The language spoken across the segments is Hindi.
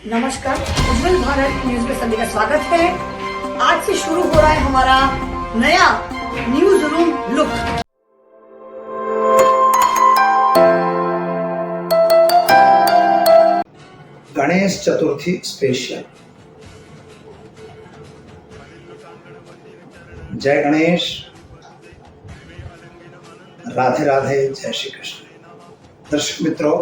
नमस्कार, उज्जवल भारत न्यूज में सभी का स्वागत है। आज से शुरू हो रहा है हमारा नया news room look. Ganesh Chaturthi special. जय गणेश, राधे राधे, जय श्री कृष्ण। दर्शक मित्रों,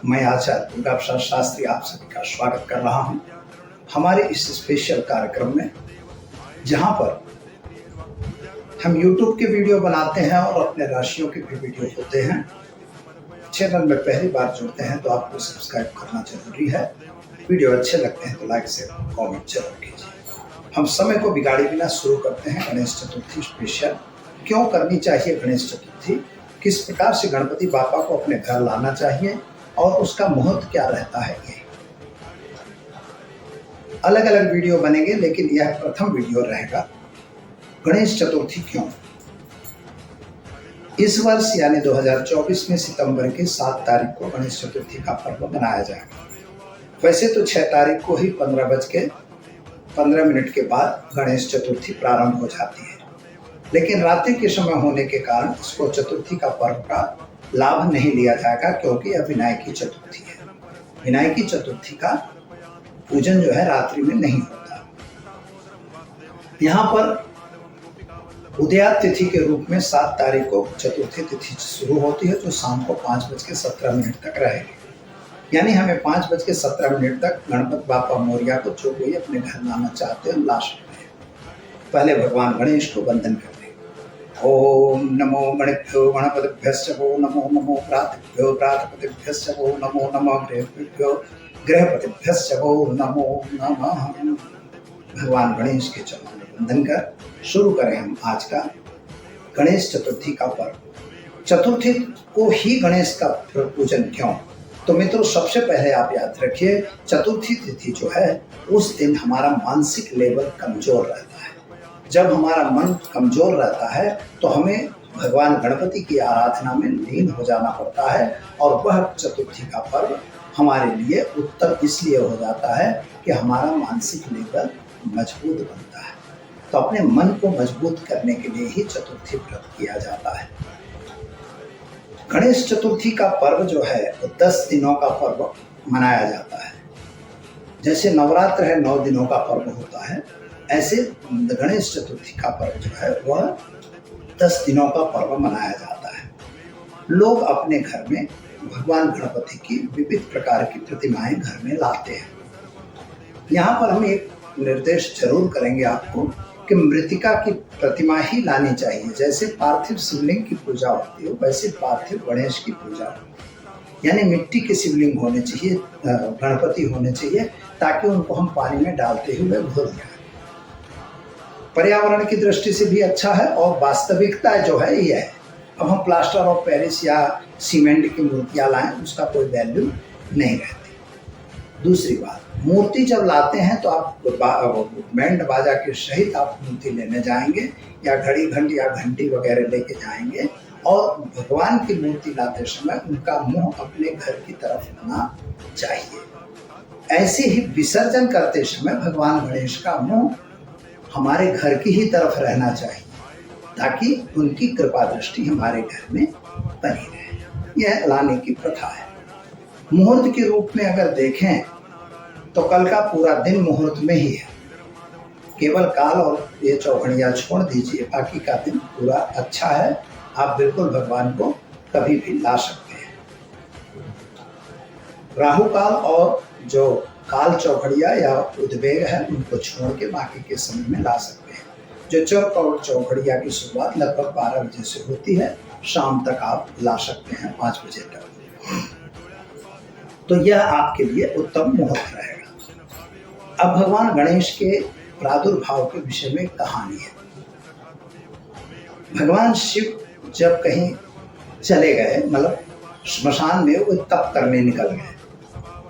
मैं आचार्य दुर्गा प्रसाद शास्त्री आप सभी का स्वागत कर रहा हूं हमारे इस स्पेशल कार्यक्रम में, जहां पर हम YouTube के वीडियो बनाते हैं और अपने राशियों के भी वीडियो होते हैं। चैनल में पहली बार जुड़ते हैं तो आपको सब्सक्राइब करना जरूरी है। वीडियो अच्छे लगते हैं तो लाइक से कमेंट जरूर कीजिए। हम समय को बिगाड़े बिना शुरू करते हैं गणेश चतुर्थी स्पेशल। क्यों करनी चाहिए गणेश चतुर्थी, किस प्रकार से गणपति बापा को अपने घर लाना चाहिए और उसका मुहूर्त क्या रहता है, ये अलग अलग वीडियो बनेंगे, लेकिन यह प्रथम वीडियो रहेगा गणेश चतुर्थी क्यों। इस वर्ष यानी 2024 में सितंबर की 7 तारीख को गणेश चतुर्थी का पर्व मनाया जाएगा। वैसे तो 6 तारीख को ही 15:15 के बाद गणेश चतुर्थी प्रारंभ हो जाती है, लेकिन रात्रि के समय होने के कारण इसको चतुर्थी का पर्व का लाभ नहीं लिया जाएगा, क्योंकि यह विनायकी चतुर्थी है। विनायकी चतुर्थी का पूजन जो है रात्रि में नहीं होता। यहाँ पर उदयात तिथि के रूप में 7 तारीख को चतुर्थी तिथि शुरू होती है, जो शाम को 5:17 तक रहेगी। यानी हमें 5:17 तक गणपति बापा मोरिया को जो कोई अपने घर लाना चाहते हैं ला सकते हैं। पहले भगवान गणेश को वंदन करते हैं। ओम नमो गणेभ्यो गणपतिभ्यश्च वो नमो नमो प्रातभ्यो प्रातपतिभ्यश्च वो नमो नमः गृहपतिभ्यो गृहपतिभ्यश्च वो नमो नमः। भगवान गणेश के चरणों में वंदन कर शुरू करें हम आज का गणेश चतुर्थी का पर्व। चतुर्थी को ही गणेश का पूजन क्यों? तो मित्रों, सबसे पहले आप याद रखिए, चतुर्थी तिथि जो है उस दिन हमारा मानसिक लेवल कमजोर रहता है। जब हमारा मन कमजोर रहता है तो हमें भगवान गणपति की आराधना में लीन हो जाना पड़ता है, और वह चतुर्थी का पर्व हमारे लिए उत्तम इसलिए हो जाता है कि हमारा मानसिक लेवल मजबूत बनता है। तो अपने मन को मजबूत करने के लिए ही चतुर्थी व्रत किया जाता है। गणेश चतुर्थी का पर्व जो है वो 10 दिनों का पर्व मनाया जाता है। जैसे नवरात्र है 9 दिनों का पर्व होता है, ऐसे गणेश चतुर्थी का पर्व जो है वह 10 दिनों का पर्व मनाया जाता है। लोग अपने घर में भगवान गणपति की विविध प्रकार की प्रतिमाएं घर में लाते हैं। यहाँ पर हम एक निर्देश जरूर करेंगे आपको कि मृतिका की प्रतिमा ही लानी चाहिए। जैसे पार्थिव शिवलिंग की पूजा होती है वैसे पार्थिव गणेश की पूजा होती है। यानी मिट्टी के शिवलिंग होने चाहिए, गणपति होने चाहिए, ताकि उनको हम पानी में डालते हुए भूल जाए। पर्यावरण की दृष्टि से भी अच्छा है और वास्तविकता जो है ये है। अब हम प्लास्टर ऑफ पेरिस या सीमेंट की मूर्तियाँ लाएं, उसका कोई वैल्यू नहीं रहती। दूसरी बात, मूर्ति जब लाते हैं तो आप बैंड बाजा के सहित आप मूर्ति लेने जाएंगे, या घड़ी घंटी या घंटी वगैरह लेके जाएंगे, और भगवान की मूर्ति लाते समय उनका मुंह अपने घर की तरफ होना चाहिए। ऐसे ही विसर्जन करते समय भगवान गणेश का मुंह हमारे घर की ही तरफ रहना चाहिए, ताकि उनकी कृपा दृष्टि हमारे घर में बनी रहे। यह लाने की प्रथा है। मुहूर्त के रूप में अगर देखें तो कल का पूरा दिन मुहूर्त में ही है। केवल काल और ये चौघड़ियाँ छोड़ दीजिए, बाकी का दिन पूरा अच्छा है। आप बिल्कुल भगवान को कभी भी ला सकते हैं। राहु काल और जो काल चौघड़िया या उद्वेग है उनको छोड़ के बाकी के समय में ला सकते हैं। जो चौक और चौघड़िया की शुरुआत लगभग 12 बजे से होती है, शाम तक आप ला सकते हैं 5 बजे तक। तो यह आपके लिए उत्तम मुहूर्त रहेगा। अब भगवान गणेश के प्रादुर्भाव के विषय में कहानी है। भगवान शिव जब कहीं चले गए, मतलब श्मशान में वो तप करने निकल गए।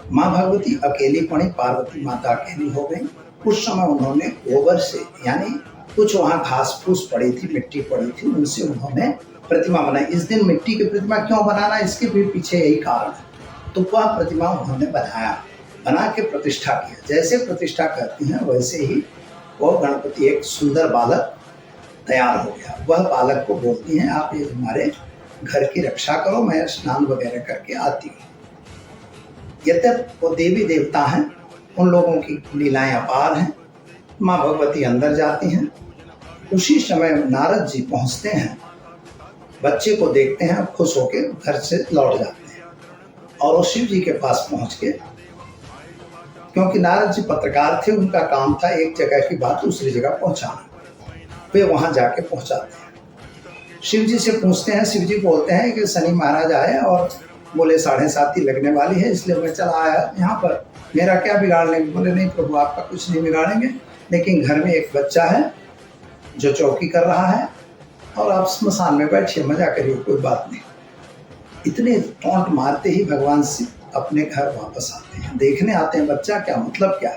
माँ भगवती अकेली पड़ी, पार्वती माता अकेली हो गई। उस समय उन्होंने गोबर से, यानी कुछ वहाँ घास फूस पड़ी थी, मिट्टी पड़ी थी, उनसे उन्होंने प्रतिमा बनाई। इस दिन मिट्टी की प्रतिमा क्यों बनाना, इसके भी पीछे यही कारण है। तो वह प्रतिमा उन्होंने बनाया। बना के प्रतिष्ठा किया। जैसे प्रतिष्ठा करती हैं वैसे ही वो गणपति एक सुंदर बालक तैयार हो गया। वह बालक को बोलती हैं आप ये हमारे घर की रक्षा करो, मैं स्नान वगैरह करके आती हूँ। यद्यप वो देवी देवता हैं, उन लोगों की लीलाएं अपार हैं। माँ भगवती अंदर जाती हैं। उसी समय नारद जी पहुँचते हैं, बच्चे को देखते हैं, खुश होकर घर से लौट जाते हैं और वो शिव जी के पास पहुँच के, क्योंकि नारद जी पत्रकार थे, उनका काम था एक जगह की बात दूसरी जगह पहुँचाना, वे वहाँ जाके पहुँचाते हैं। शिव जी से पूछते हैं, शिव जी बोलते हैं कि शनि महाराज आए और बोले 7:30 लगने वाली है, इसलिए मैं चला आया यहाँ पर, मेरा क्या बिगाड़ लेंगे? बोले नहीं प्रभु, आपका कुछ नहीं बिगाड़ेंगे, लेकिन घर में एक बच्चा है जो चौकी कर रहा है और आप स्मशान में बैठिए, मजा करिए, कोई बात नहीं। इतने टोंट मारते ही भगवान शिव अपने घर वापस आते हैं। देखने आते हैं बच्चा क्या, मतलब क्या?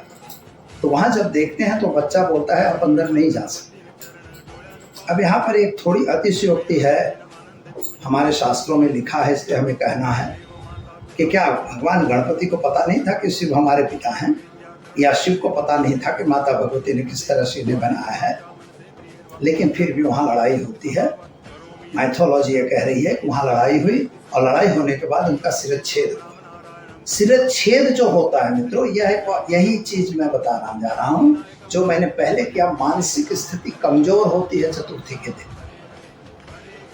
तो वहाँ जब देखते हैं तो बच्चा बोलता है आप अंदर नहीं जा सकते। अब यहाँ पर एक थोड़ी अतिशयोक्ति है, हमारे शास्त्रों में लिखा है, इसलिए हमें कहना है कि क्या भगवान गणपति को पता नहीं था कि शिव हमारे पिता हैं, या शिव को पता नहीं था कि माता भगवती ने किस तरह से इन्हें बनाया है? लेकिन फिर भी वहाँ लड़ाई होती है। माइथोलॉजी ये कह रही है कि वहाँ लड़ाई हुई और लड़ाई होने के बाद उनका सिरच्छेद हुआ। सिरच्छेद जो होता है मित्रों, यही चीज मैं बताना जा रहा हूँ जो मैंने पहले किया। मानसिक स्थिति कमजोर होती है चतुर्थी के दिन,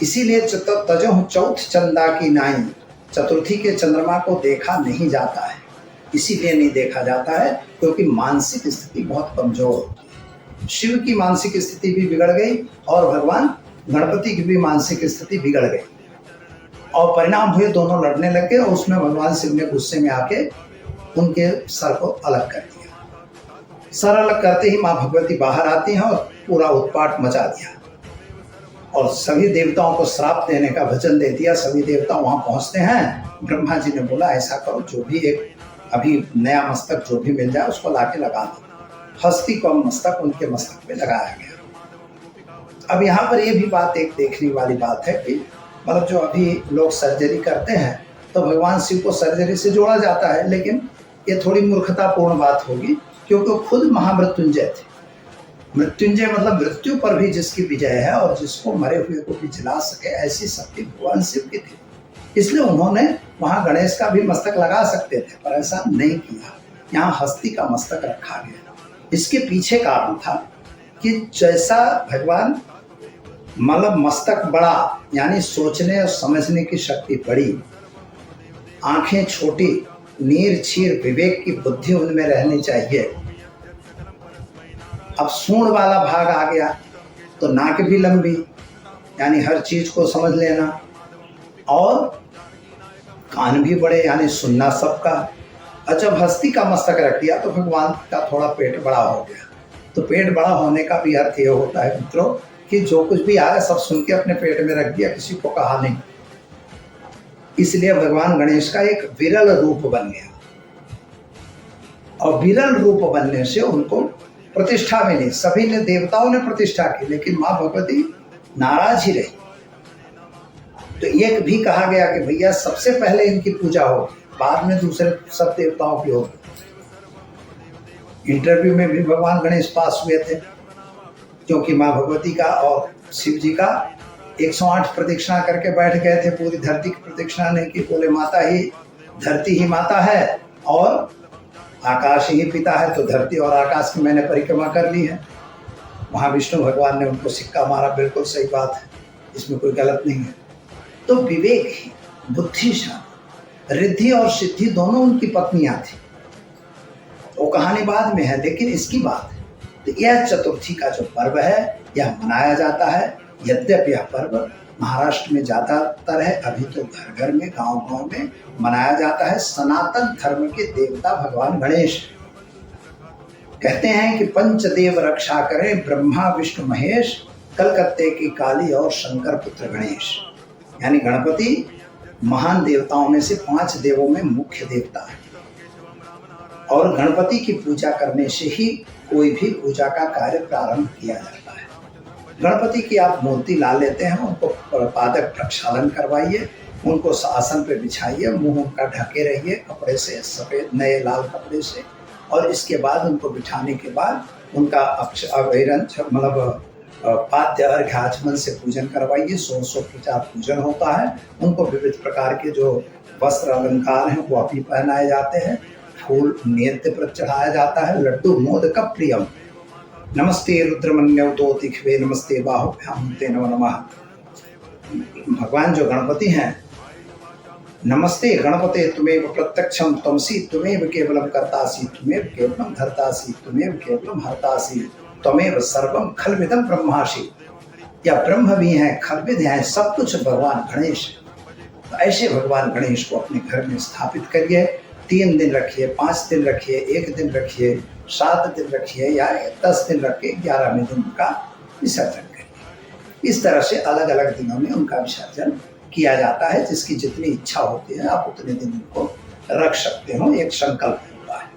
इसीलिए तजो चौथ चंदा की नाई, चतुर्थी के चंद्रमा को देखा नहीं जाता है। इसीलिए नहीं देखा जाता है क्योंकि मानसिक स्थिति बहुत कमजोर होती है। शिव की मानसिक स्थिति भी बिगड़ गई और भगवान गणपति की भी मानसिक स्थिति बिगड़ गई और परिणाम हुए दोनों लड़ने लगे और उसमें भगवान शिव ने गुस्से में आके उनके सर को अलग कर दिया। सर अलग करते ही माँ भगवती बाहर आती हैं और पूरा उत्पात मचा दिया और सभी देवताओं को श्राप देने का वचन दे दिया। सभी देवता वहां पहुंचते हैं। ब्रह्मा जी ने बोला ऐसा करो, जो भी एक अभी नया मस्तक जो भी मिल जाए उसको लाके लगा दो। हस्ती का मस्तक उनके मस्तक पे लगाया गया। अब यहाँ पर ये भी बात एक देखने वाली बात है कि मतलब जो अभी लोग सर्जरी करते हैं तो भगवान शिव को सर्जरी से जोड़ा जाता है, लेकिन ये थोड़ी मूर्खतापूर्ण बात होगी क्योंकि वो खुद महामृत्युंजय थे। मृत्युंजय मतलब मृत्यु पर भी जिसकी विजय है और जिसको मरे हुए को भी जिला सके, ऐसी शक्ति भगवान शिव की थी। इसलिए उन्होंने वहां गणेश का भी मस्तक लगा सकते थे, पर ऐसा नहीं किया। यहाँ हस्ती का मस्तक रखा गया। इसके पीछे कारण था कि जैसा भगवान मतलब मस्तक बड़ा, यानी सोचने और समझने की शक्ति बड़ी, आंखें छोटी, नीर छीर विवेक की बुद्धि उनमें रहनी चाहिए। अब सूंड वाला भाग आ गया तो नाक भी लंबी, यानी हर चीज को समझ लेना, और कान भी बड़े, यानी सुनना सबका। और जब हस्ती का मस्तक रख दिया तो भगवान का थोड़ा पेट बड़ा हो गया। तो पेट बड़ा होने का भी अर्थ ये होता है मित्रों कि जो कुछ भी आया सब सुन के अपने पेट में रख दिया, किसी को कहा नहीं। इसलिए भगवान गणेश का एक विरल रूप बन गया और विरल रूप बनने से उनको प्रतिष्ठा मिली। सभी ने, देवताओं ने प्रतिष्ठा की, लेकिन माँ भगवती नाराज ही रही। तो एक भी कहा गया कि भैया सबसे पहले इनकी पूजा हो, बाद में दूसरे सब देवताओं की होगी। इंटरव्यू में भी भगवान गणेश पास हुए थे क्योंकि माँ भगवती का और शिव जी का 108 प्रदक्षिणा करके बैठ गए थे। पूरी धरती की प्रदक्षिणा नहीं की। बोले माता ही, धरती ही माता है और आकाश ही पिता है, तो धरती और आकाश की मैंने परिक्रमा कर ली है। वहाँ विष्णु भगवान ने उनको सिक्का मारा, बिल्कुल सही बात है, इसमें कोई गलत नहीं है। तो विवेक ही, बुद्धिशाली, रिद्धि और सिद्धि दोनों उनकी पत्नियां थी। वो कहानी बाद में है, लेकिन इसकी बात है। तो यह चतुर्थी का जो पर्व है यह मनाया जाता है। यद्यपि यह पर्व महाराष्ट्र में ज्यादातर है, अभी तो घर घर में, गांव गांव में मनाया जाता है। सनातन धर्म के देवता भगवान गणेश कहते हैं कि पंचदेव रक्षा करें, ब्रह्मा विष्णु महेश, कलकत्ते की काली और शंकर पुत्र गणेश। यानी गणपति महान देवताओं में से 5 देवों में मुख्य देवता है और गणपति की पूजा करने से ही कोई भी पूजा का कार्य प्रारंभ किया जाता है। गणपति की आप मूर्ति ला लेते हैं, उनको पादक प्रक्षालन करवाइए, उनको आसन पे बिछाइए, मुंह उनका ढके रहिए कपड़े से, सफ़ेद नए लाल कपड़े से। और इसके बाद उनको बिठाने के बाद उनका मतलब पाद्य अर्घ्य आचमन से पूजन करवाइए। 100 पूजन होता है। उनको विविध प्रकार के जो वस्त्र अलंकार हैं वो अभी पहनाए जाते हैं। फूल नैवेद्य पर चढ़ाया जाता है। लड्डू मोदक प्रियम। नमस्ते रुद्रमन्यव तो तिखवे नमस्ते बाहुभ्याम ते नमो नमः। भगवान जो गणपति हैं, नमस्ते गणपते तुमेव प्रत्यक्षम त्वमसि, तुमेव केवलम कर्तासि, तुमेव केवलम धर्तासि, तुमेव केवलम हर्तासि, त्वमेव सर्वम खलविदम ब्रह्मासि। या ब्रह्म भी हैं, खलविद हैं, सब कुछ भगवान गणेश। तो ऐसे भगवान गणेश को अपने घर में स्थापित करिए। 3 दिन रखिए, 5 दिन रखिए, 1 दिन रखिए, 7 दिन रखिए या 10 दिन रखिए, 11वें दिन का विसर्जन करिए। इस तरह से अलग अलग दिनों में उनका विसर्जन किया जाता है। जिसकी जितनी इच्छा होती है आप उतने दिन उनको रख सकते हो। एक संकल्प होता है।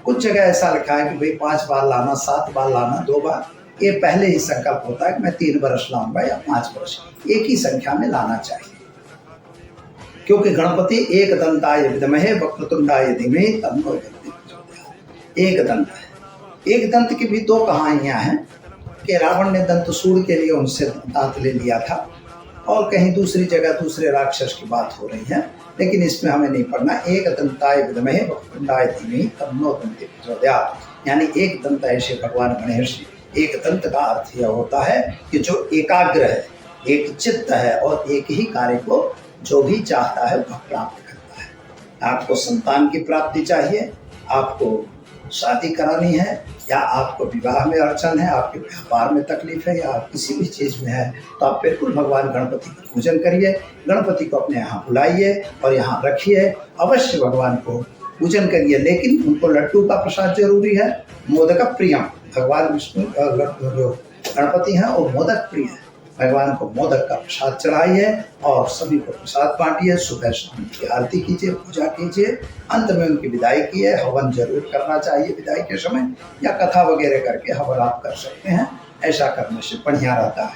कुछ जगह ऐसा लिखा है कि भाई 5 बार लाना, 7 बार लाना, 2 बार। ये पहले ही संकल्प होता है कि मैं 3 वर्ष लाऊंगा या 5 वर्ष। एक ही संख्या में लाना चाहिए, क्योंकि गणपति एक दंताय विद्महे वक्रतुंडाय धीमहि तन्नो दन्ति प्रचोदयात्। एक दंत है। एक दंत की भी 2 कहानियां हैं कि रावण ने दंतसूर के लिए उनसे दांत ले लिया था, और कहीं दूसरी जगह दूसरे राक्षस की बात हो रही है, लेकिन इसमें हमें नहीं पढ़ना। एक दंताय विद्महे वक्रतुंडाय धीमहि तन्नो दन्ति प्रचोदयात्। यानी एक दंत ऐसे भगवान गणेश। एक दंत का अर्थ यह होता है कि जो एकाग्र है, एक चित्त है और एक ही कार्य को जो भी चाहता है वह प्राप्त करता है। आपको संतान की प्राप्ति चाहिए, आपको शादी करानी है, या आपको विवाह में अड़चन है, आपके व्यापार में तकलीफ है, या आप किसी भी चीज़ में है, तो आप बिल्कुल भगवान गणपति का पूजन करिए। गणपति को अपने यहाँ बुलाइए और यहाँ रखिए। अवश्य भगवान को पूजन करिए, लेकिन उनको लड्डू का प्रसाद जरूरी है। मोदक प्रियम। भगवान विष्णु जो गणपति हैं वो मोदक प्रिय है। भगवान को मोदक का प्रसाद चढ़ाइए और सभी को प्रसाद बांटिए। सुबह शाम की आरती कीजिए, पूजा कीजिए। अंत में उनकी विदाई कीजिए। हवन जरूर करना चाहिए विदाई के समय, या कथा वगैरह करके हवन आप कर सकते हैं। ऐसा करने से बढ़िया रहता है।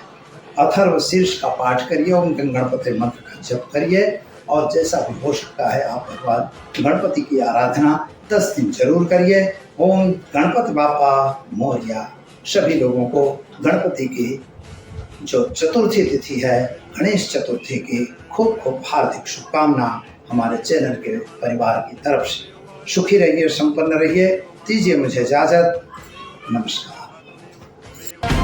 अथर्व शीर्ष का पाठ करिए, ओम गणपति मंत्र का जप करिए, और जैसा भी हो सकता है आप भगवान गणपति की आराधना 10 दिन जरूर करिए। ओम गणपति बाप्पा मोरया। सभी लोगों को गणपति की जो चतुर्थी तिथि है, गणेश चतुर्थी की खूब खूब हार्दिक शुभकामना हमारे चैनल के परिवार की तरफ से। सुखी रहिए, संपन्न रहिए। दीजिए मुझे इजाजत। नमस्कार।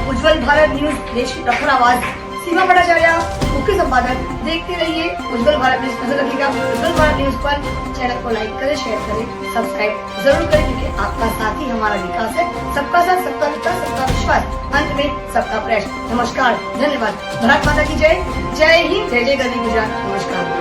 उज्जवल भारत न्यूज, देश की प्रखर आवाज। सीमा भट्टाचार्य, मुख्य संपादक। देखते रहिए उज्जवल भारत न्यूज। नजर रखिएगा उज्जवल भारत न्यूज पर। चैनल को लाइक करें, शेयर करें, सब्सक्राइब जरूर करें, क्योंकि आपका साथ ही हमारा विकास है। सबका साथ, सबका विकास, सबका विश्वास, अंत में सबका प्रयास। नमस्कार, धन्यवाद। भारत माता की जय। जय हिंद, जय जय गरवी गुजरात। नमस्कार।